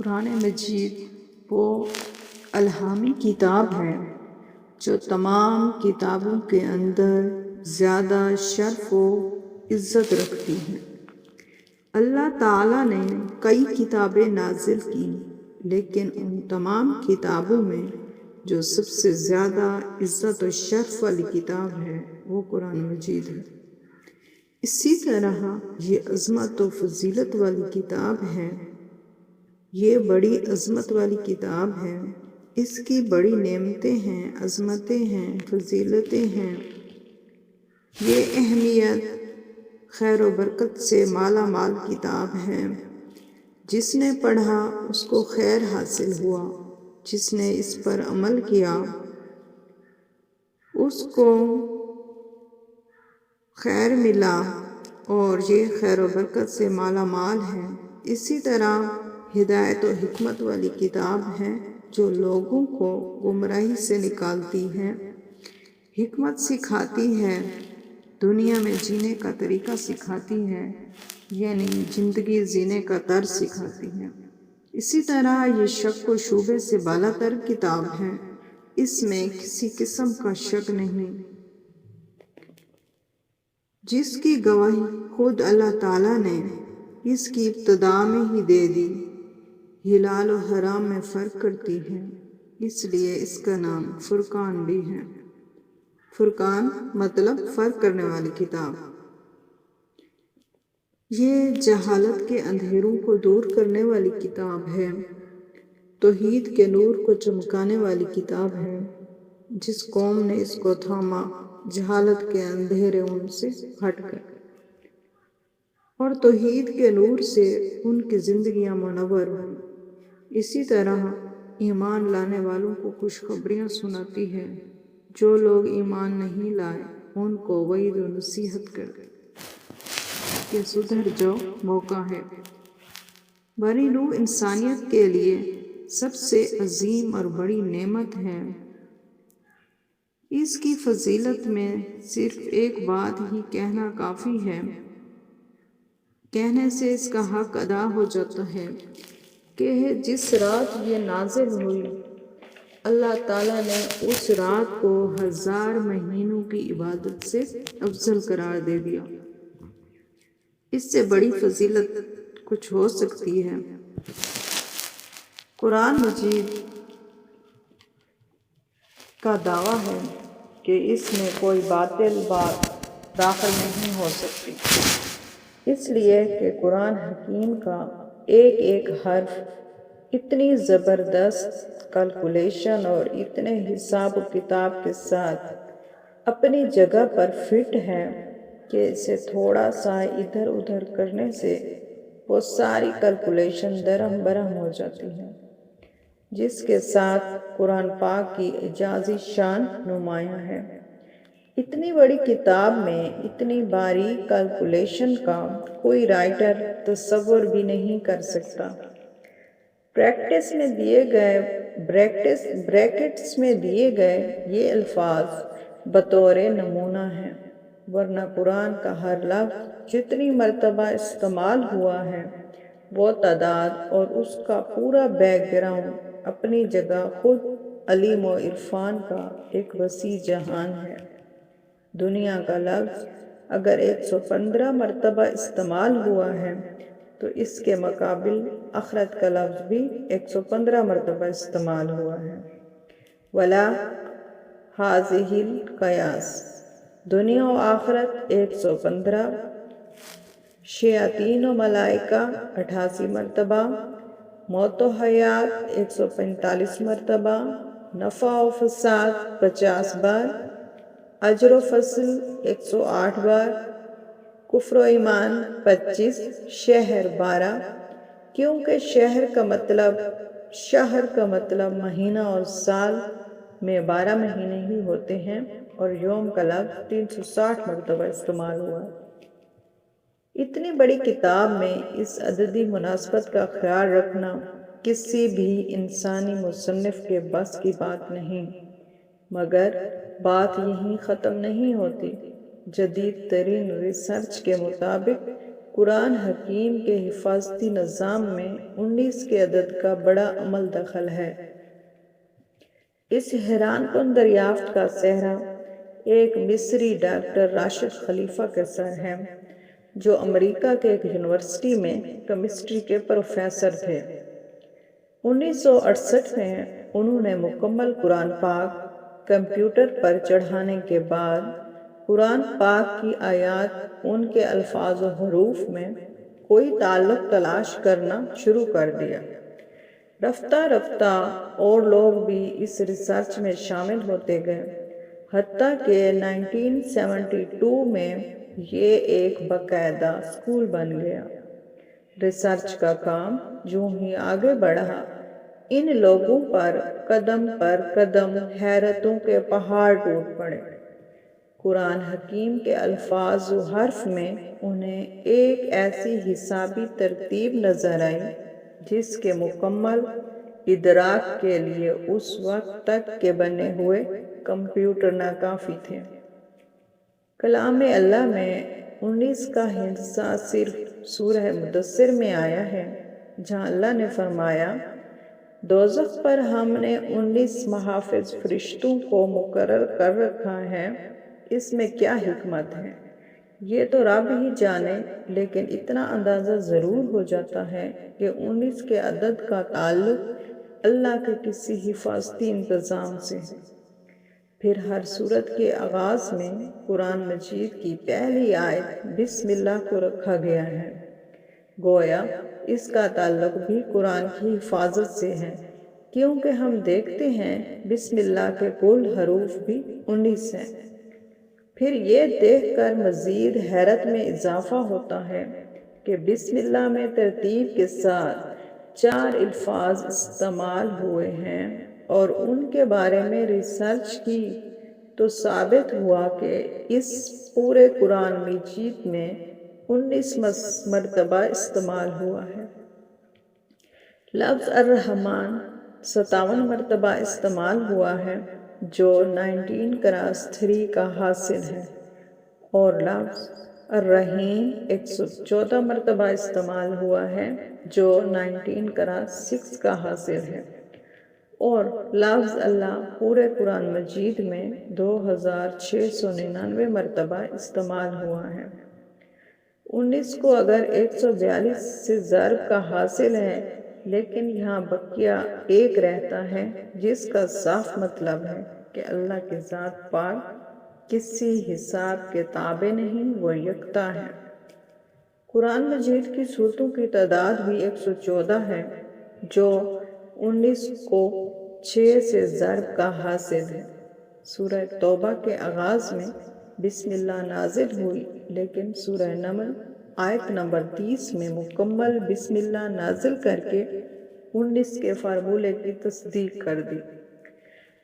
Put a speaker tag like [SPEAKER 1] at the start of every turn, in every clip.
[SPEAKER 1] قرآن مجید وہ الہامی کتاب ہے جو تمام کتابوں کے اندر زیادہ شرف و عزت رکھتی ہے۔ اللہ تعالیٰ نے کئی کتابیں نازل کی، لیکن ان تمام کتابوں میں جو سب سے زیادہ عزت و شرف والی کتاب ہے وہ قرآن مجید ہے۔ اسی طرح یہ عظمت و فضیلت والی کتاب ہے، یہ بڑی عظمت والی کتاب ہے، اس کی بڑی نعمتیں ہیں، عظمتیں ہیں، فضیلتیں ہیں۔ یہ اہمیت، خیر و برکت سے مالا مال کتاب ہے۔ جس نے پڑھا اس کو خیر حاصل ہوا، جس نے اس پر عمل کیا اس کو خیر ملا، اور یہ خیر و برکت سے مالا مال ہے۔ اسی طرح ہدایت و حکمت والی کتاب ہے جو لوگوں کو گمراہی سے نکالتی ہے، حکمت سکھاتی ہے، دنیا میں جینے کا طریقہ سکھاتی ہے، یعنی زندگی جینے کا طرز سکھاتی ہے۔ اسی طرح یہ شک و شبہے سے بالا تر کتاب ہے، اس میں کسی قسم کا شک نہیں، جس کی گواہی خود اللہ تعالیٰ نے اس کی ابتدا میں ہی دے دی۔ حلال و حرام میں فرق کرتی ہے، اس لیے اس کا نام فرقان بھی ہے۔ فرقان مطلب فرق کرنے والی کتاب۔ یہ جہالت کے اندھیروں کو دور کرنے والی کتاب ہے، توحید کے نور کو چمکانے والی کتاب ہے۔ جس قوم نے اس کو تھاما، جہالت کے اندھیرے ان سے ہٹ گئے اور توحید کے نور سے ان کی زندگیاں منور ہوئیں۔ اسی طرح ایمان لانے والوں کو خوشخبریاں سناتی ہے، جو لوگ ایمان نہیں لائے ان کو وعید و نصیحت کر کہ سدھر جاؤ، موقع ہے۔ بنی نوع انسانیت کے لیے سب سے عظیم اور بڑی نعمت ہے۔ اس کی فضیلت میں صرف ایک بات ہی کہنا کافی ہے، کہنے سے اس کا حق ادا ہو جاتا ہے کہ جس رات یہ نازل ہوئی، اللہ تعالیٰ نے اس رات کو 1000 مہینوں کی عبادت سے افضل قرار دے دیا۔ اس سے بڑی فضیلت کچھ ہو سکتی ہے؟ قرآن مجید کا دعویٰ ہے کہ اس میں کوئی باطل بات داخل نہیں ہو سکتی، اس لیے کہ قرآن حکیم کا ایک ایک حرف اتنی زبردست کیلکولیشن اور اتنے حساب و کتاب کے ساتھ اپنی جگہ پر فٹ ہے کہ اسے تھوڑا سا ادھر ادھر کرنے سے وہ ساری کیلکولیشن درہم برہم ہو جاتی ہے، جس کے ساتھ قرآن پاک کی اعجازی شان نمایاں ہے۔ اتنی بڑی کتاب میں اتنی باریک کیلکولیشن کا کوئی رائٹر تصور بھی نہیں کر سکتا۔ بریکٹس میں دیے گئے یہ الفاظ بطور نمونہ ہیں، ورنہ قرآن کا ہر لفظ جتنی مرتبہ استعمال ہوا ہے وہ تعداد اور اس کا پورا بیک گراؤنڈ اپنی جگہ خود علم و عرفان کا ایک وسیع جہان ہے۔ دنیا کا لفظ اگر 115 مرتبہ استعمال ہوا ہے تو اس کے مقابل آخرت کا لفظ بھی 115 مرتبہ استعمال ہوا ہے۔ وَلَا هَٰذِهِ الْقِيَاسِ، دنیا و آخرت 115، شیاطین و ملائکہ 88 مرتبہ، موت و حیات 145 مرتبہ، نفع و فساد 50 بار، اجر و فصل 108 بار، کفر و ایمان 25، شہر 12، کیونکہ شہر کا مطلب مہینہ اور سال میں 12 مہینے ہی ہوتے ہیں، اور یوم کا لفظ 360 مرتبہ استعمال ہوا ہے۔ اتنی بڑی کتاب میں اس عددی مناسبت کا خیال رکھنا کسی بھی انسانی مصنف کے بس کی بات نہیں، مگر بات یہیں ختم نہیں ہوتی۔ جدید ترین ریسرچ کے مطابق قرآن حکیم کے حفاظتی نظام میں 19 کے عدد کا بڑا عمل دخل ہے۔ اس حیران کن دریافت کا سہرا ایک مصری ڈاکٹر راشد خلیفہ کے سر ہے، جو امریکہ کے ایک یونیورسٹی میں کیمسٹری کے پروفیسر تھے۔ 1968 میں انہوں نے مکمل قرآن پاک کمپیوٹر پر چڑھانے کے بعد قرآن پاک کی آیات ان کے الفاظ و حروف میں کوئی تعلق تلاش کرنا شروع کر دیا۔ رفتہ رفتہ اور لوگ بھی اس ریسرچ میں شامل ہوتے گئے، حتیٰ کہ 1972 میں یہ ایک باقاعدہ اسکول بن گیا۔ ریسرچ کا کام جو ہی آگے بڑھا، ان لوگوں پر قدم حیرتوں کے پہاڑ ٹوٹ پڑے۔ قرآن حکیم کے الفاظ و حرف میں انہیں ایک ایسی حسابی ترتیب نظر آئی جس کے مکمل ادراک کے لیے اس وقت تک کے بنے ہوئے کمپیوٹر ناکافی تھے۔ کلام اللہ میں 19 کا حصہ صرف سورہ مدثر میں آیا ہے، جہاں اللہ نے فرمایا، دوزخ پر ہم نے 19 محافظ فرشتوں کو مقرر کر رکھا ہے۔ اس میں کیا حکمت ہے یہ تو رب ہی جانے، لیکن اتنا اندازہ ضرور ہو جاتا ہے کہ 19 کے عدد کا تعلق اللہ کے کسی حفاظتی انتظام سے ہے۔ پھر ہر سورت کے آغاز میں قرآن مجید کی پہلی آیت بسم اللہ کو رکھا گیا ہے، گویا اس کا تعلق بھی قرآن کی حفاظت سے ہے، کیونکہ ہم دیکھتے ہیں بسم اللہ کے کل حروف بھی 19 ہیں۔ پھر یہ دیکھ کر مزید حیرت میں اضافہ ہوتا ہے کہ بسم اللہ میں ترتیب کے ساتھ 4 الفاظ استعمال ہوئے ہیں، اور ان کے بارے میں ریسرچ کی تو ثابت ہوا کہ اس پورے قرآن مجید میں 19 مرتبہ استعمال ہوا ہے۔ لفظ الرحمن 57 مرتبہ استعمال ہوا ہے، جو 19x3 کا حاصل ہے، اور لفظ الرحیم 114 مرتبہ استعمال ہوا ہے، جو 19x6 کا حاصل ہے، اور لفظ اللہ پورے قرآن مجید میں 2699 مرتبہ استعمال ہوا ہے۔ 19 کو اگر 142 سے ضرب کا حاصل ہے، لیکن یہاں بقیہ 1 رہتا ہے، جس کا صاف مطلب ہے کہ اللہ کی ذات پاک کسی حساب کے تابع نہیں، وہ یکتا ہے۔ قرآن مجید کی سورتوں کی تعداد بھی 114 ہے، جو 19 کو 6 سے ضرب کا حاصل ہے۔ سورہ توبہ کے آغاز میں بسم اللہ نازل ہوئی، لیکن سورہ نمل آیت نمبر 30 میں مکمل بسم اللہ نازل کر کے 19 کے فارمولے کی تصدیق کر دی۔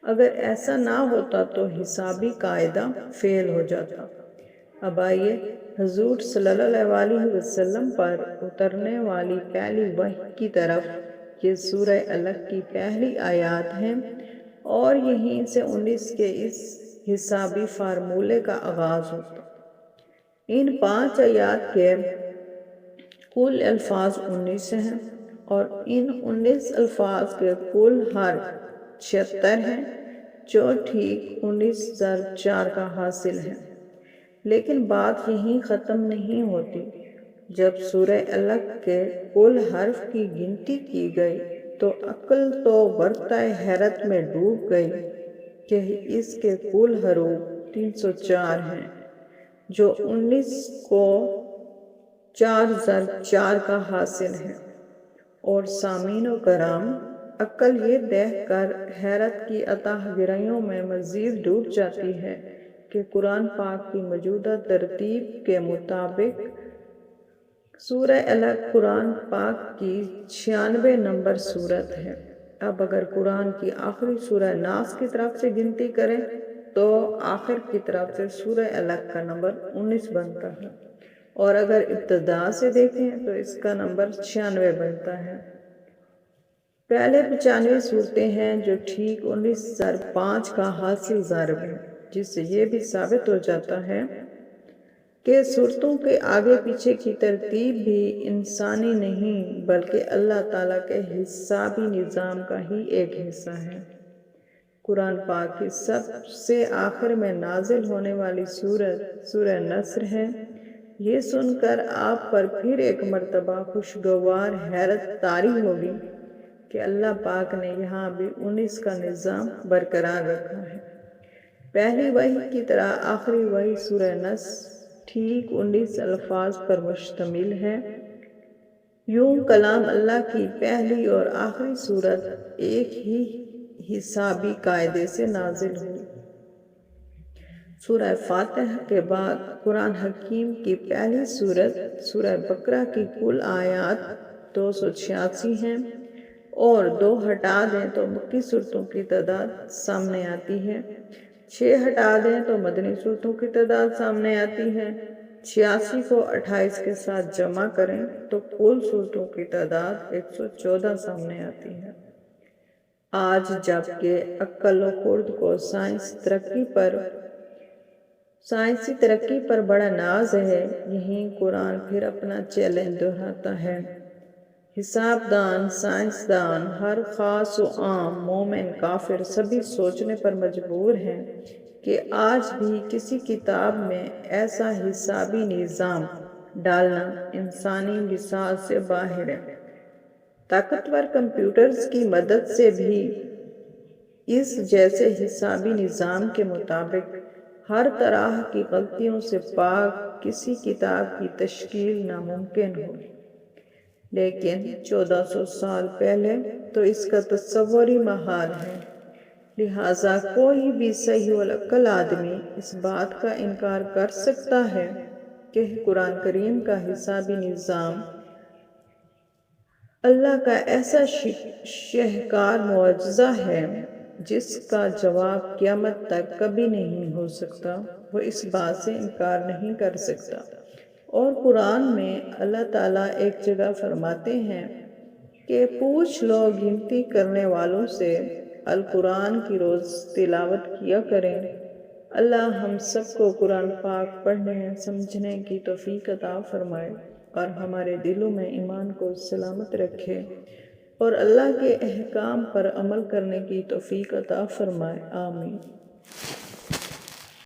[SPEAKER 1] اگر ایسا نہ ہوتا تو حسابی قاعدہ فیل ہو جاتا۔ اب آئیے حضور صلی اللہ علیہ وسلم پر اترنے والی پہلی وحی کی طرف۔ یہ سورہ الگ کی پہلی آیات ہیں، اور یہیں سے 19 کے اس حسابی فارمولے کا آغاز ہوتا۔ ان 5 آیات کے کل الفاظ 19 ہیں، اور ان 19 الفاظ کے کل حرف 76 ہیں، جو ٹھیک 19 ضرب 4 کا حاصل ہے۔ لیکن بات یہیں ختم نہیں ہوتی۔ جب سورہ الگ کے کل حرف کی گنتی کی گئی تو عقل تو برتہ حیرت میں ڈوب گئی کہ اس کے کل حروف 304 ہیں، جو 19 کو 4 ضرب 4 کا حاصل ہے۔ اور سامعین و کرام، عقل یہ دیکھ کر حیرت کی اتھاہ گہرائیوں میں مزید ڈوب جاتی ہے کہ قرآن پاک کی موجودہ ترتیب کے مطابق سورہ الگ قرآن پاک کی 96 نمبر سورت ہے۔ اب اگر قرآن کی آخری سورہ ناس کی طرف سے گنتی کریں تو آخر کی طرف سے سورہ الگ کا نمبر 19 بنتا ہے، اور اگر ابتدا سے دیکھیں تو اس کا نمبر 96 بنتا ہے۔ پہلے 95 صورتیں ہیں جو ٹھیک 19 ضرب 5 کا حاصل ضرب ہے، جس سے یہ بھی ثابت ہو جاتا ہے کہ صورتوں کے آگے پیچھے کی ترتیب بھی انسانی نہیں بلکہ اللہ تعالیٰ کے حسابی نظام کا ہی ایک حصہ ہے۔ قرآن پاک کی سب سے آخر میں نازل ہونے والی سورت سورہ نصر ہے۔ یہ سن کر آپ پر پھر ایک مرتبہ خوشگوار حیرت طاری ہوگی کہ اللہ پاک نے یہاں بھی 19 کا نظام برقرار رکھا ہے۔ پہلی وحی کی طرح آخری وحی سورہ نصر ٹھیک 19 الفاظ پر مشتمل ہے۔ یوں کلام اللہ کی پہلی اور آخری سورت ایک ہی حسابی قاعدے سے نازل ہوئی۔ سورہ فاتحہ کے بعد قرآن حکیم کی پہلی سورت سورہ بقرہ کی کل آیات 286 ہیں، اور 2 ہٹا دیں تو مکی صورتوں کی تعداد سامنے آتی ہے۔ 6 ہٹا دیں تو مدنی صورتوں کی تعداد سامنے آتی ہے۔ 86 کو 28 کے ساتھ جمع کریں تو کل صورتوں کی تعداد 114 سامنے آتی ہے۔ آج جبکہ عقل و خرد کو سائنسی ترقی پر بڑا ناز ہے، یہیں قرآن پھر اپنا چیلنج دہراتا ہے۔ حساب دان، سائنسدان، ہر خاص و عام، مومن، کافر سبھی سوچنے پر مجبور ہیں کہ آج بھی کسی کتاب میں ایسا حسابی نظام ڈالنا انسانی وسعت سے باہر ہے۔ طاقتور کمپیوٹرز کی مدد سے بھی اس جیسے حسابی نظام کے مطابق ہر طرح کی غلطیوں سے پاک کسی کتاب کی تشکیل ناممکن ہو، لیکن 1400 سال پہلے تو اس کا تصور ہی محال ہے۔ لہٰذا کوئی بھی صحیح العقل آدمی اس بات کا انکار کر سکتا ہے کہ قرآن کریم کا حسابی نظام اللہ کا ایسا شاہکار معجزہ ہے جس کا جواب قیامت تک کبھی نہیں ہو سکتا، وہ اس بات سے انکار نہیں کر سکتا۔ اور قرآن میں اللہ تعالیٰ ایک جگہ فرماتے ہیں کہ پوچھ لو گنتی کرنے والوں سے، القرآن کی روز تلاوت کیا کریں۔ اللہ ہم سب کو قرآن پاک پڑھنے سمجھنے کی توفیق عطا فرمائے اور ہمارے دلوں میں ایمان کو سلامت رکھے اور اللہ کے احکام پر عمل کرنے کی توفیق عطا فرمائے، آمین۔